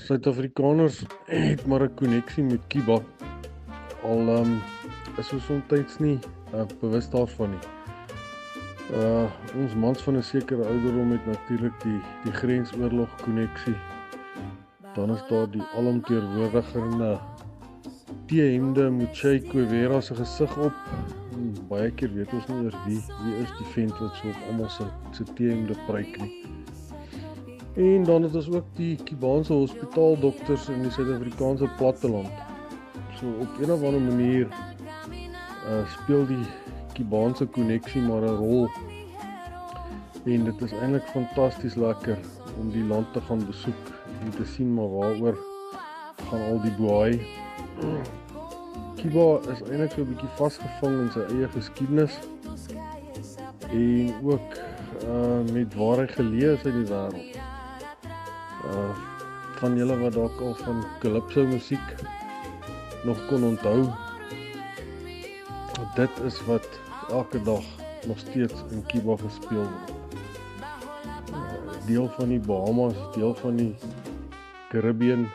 Suid-Afrikaners het maar 'n koneksie met Kiba. Al is ons soms nie bewus daarvan nie. Ons mans van 'n sekere ouderdom het natuurlik die grensoorlog koneksie. Dan is daar die alomteenwoordigende T-hemde met Che Guevara se gesig op. En baie keer weet ons nie eers wie is die vent wat so op almal se T-hemde pryk nie. En dan het ons ook die Kubaanse hospitaaldokters in die Suid-Afrikaanse platteland. So op een of ander manier speel die Kubaanse koneksie maar 'n rol. En dit is eintlik fantasties lekker om die land te gaan besoek en te sien maar waaroor gaan al die boei. Kiba is eintlik so 'n bietjie vasgevang in sy eie geskiedenis en ook met waar hy geleë is in die wêreld. Van julle wat dalk al van calypso musiek nog kon onthou, dit is wat elke dag nog steeds in Kiba gespeel word. Deel van die Bahamas, deel van die Caribbean.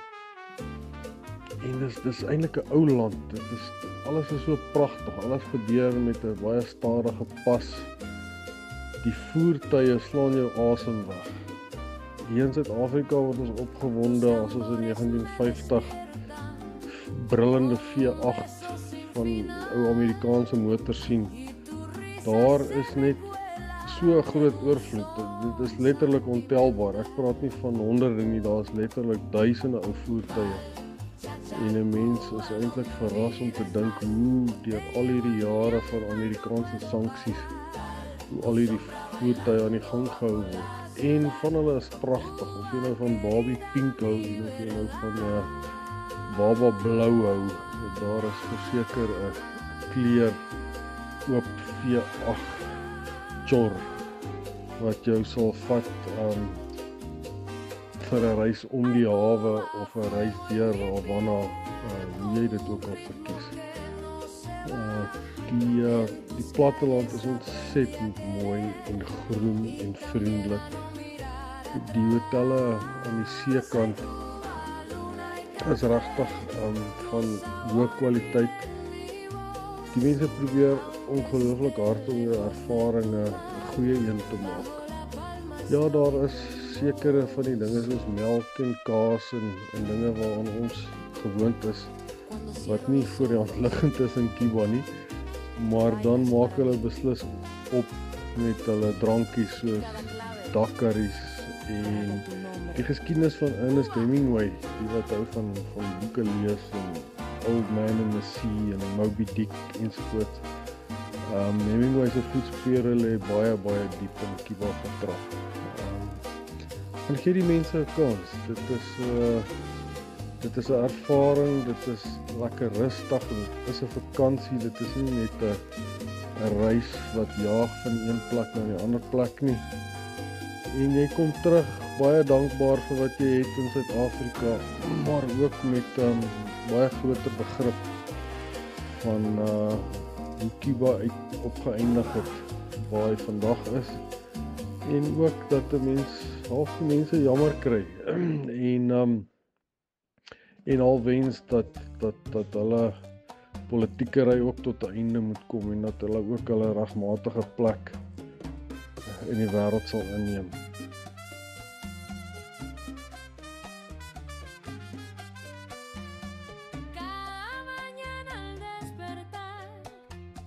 En dis eintlik 'n ou land. Alles is so pragtig. Alles gebeur met 'n baie stadige pas. Die voertuie slaan jou asem weg. Hier in Suid-Afrika word ons opgewonde as ons in 1950 brullende V8 van ou Amerikaanse motors sien. Daar is net so 'n groot oorvloed. Dit is letterlik ontelbaar. Ek praat nie van honderde nie, daar is letterlik duisende ou voertuie. En 'n mens is eintlik verras om te dink hoe deur al hierdie jare van Amerikaanse sanksies, hoe al hierdie voertuie aan die gang gehou word. En van hulle is pragtig, of jy nou van Barbie Pink hou, en of jy nou van Baba Blou hou. Daar is verseker 'n kleur oop V8 chor wat jou sal vat vir 'n reis om die hawe of 'n reis deur Havana, hoe jy dit ook al verkies. Die platteland is ontsettend mooi en groen en vriendelik. Die hotelle aan die seekant is regtig van hoë kwaliteit. Die mense probeer ongelooflik hard om jou ervarings 'n goeie een te maak. Ja, daar is sekere van die dinge soos melk en kaas en dinge waaraan ons gewoond is, wat nie voor die hand liggend is in Kiba nie, maar dan maak hulle beslis op met hulle drankies soos daiquiris en die geskiedenis van Ernest Hemingway, die wat hou van boeke lees en Old Man in the Sea en Moby Dick ensovoorts. Hemingway se voetspore lê baie diep in Kiba getrap. En gee die mense 'n kans. Dit is 'n ervaring, dit is lekker rustig, dit is 'n vakansie, dit is nie net 'n reis wat jaag van die een plek na die ander plek nie. En jy kom terug baie dankbaar vir wat jy het in Suid-Afrika, maar ook met baie groter begrip van hoe Kiba opgeëindig het waar hy vandag is. En ook dat half die mense jammer kry en al wens dat hulle politiekery ook tot 'n einde moet kom en dat hulle ook hulle regmatige plek in die wêreld sal inneem.